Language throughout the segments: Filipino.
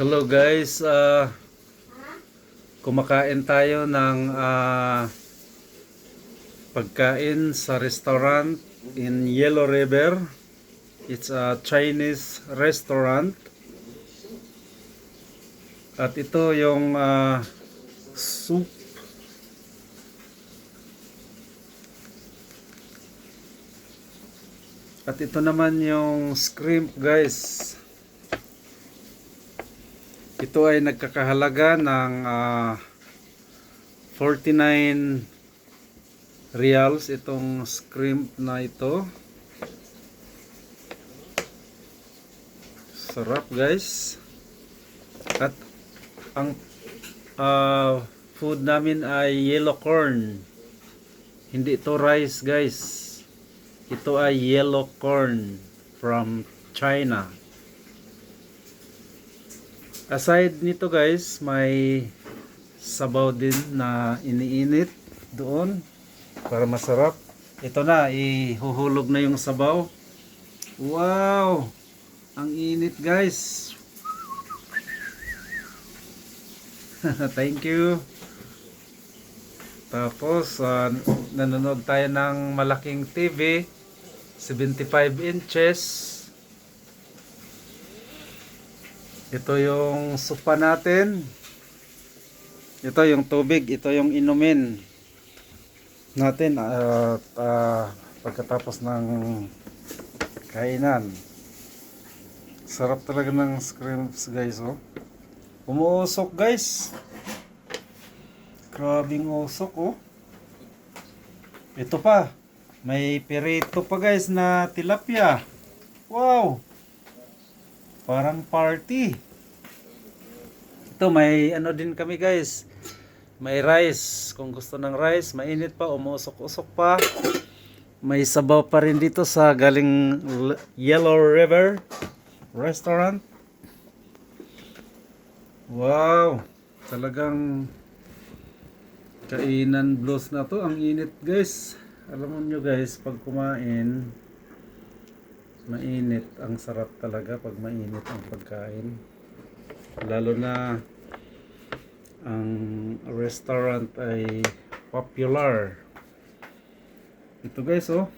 Hello guys, kumakain tayo ng pagkain sa restaurant in Yellow River. It's a Chinese restaurant. At ito yung soup. At ito naman yung shrimp guys. Ito ay nagkakahalaga ng 49 reals itong shrimp na ito. Sarap guys. At ang food namin ay yellow corn. Hindi ito rice guys. Ito ay yellow corn from China. Aside nito guys, may sabaw din na iniinit doon para masarap. Ito na, ihuhulog na yung sabaw. Wow! Ang init guys. Thank you. Tapos, nanonood tayo ng malaking TV, 75 inches. Ito yung supa natin. Ito yung tubig. Ito yung inumin natin pagkatapos ng kainan. Sarap talaga ng shrimps guys. Oh. Umuusok guys. Grabing usok oh. Ito pa. May pirito pa guys na tilapia. Wow! Parang party. Ito may ano din kami guys. May rice. Kung gusto ng rice, mainit pa, umusok-usok pa. May sabaw pa rin dito sa galing Yellow River Restaurant. Wow! Talagang kainan blues na to. Ang init guys. Alam nyo guys, pag kumain mainit, ang sarap talaga pag mainit ang pagkain, lalo na ang restaurant ay popular. Ito guys oh,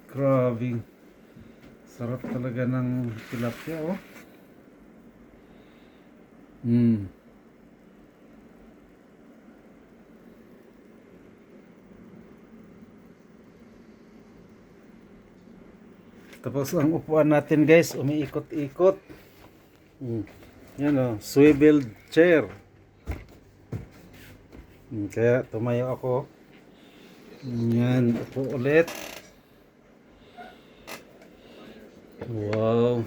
grabe sarap talaga ng tilapia oh. Tapos ang upuan natin guys, umiikot-ikot. Yan o, swivel chair. Kaya tumayo ako. Yan, upo ulit. Wow.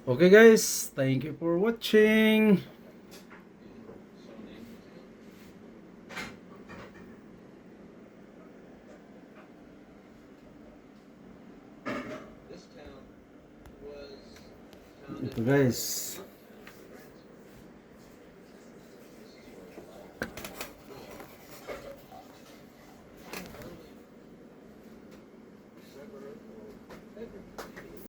Okay guys, thank you for watching. Ito guys.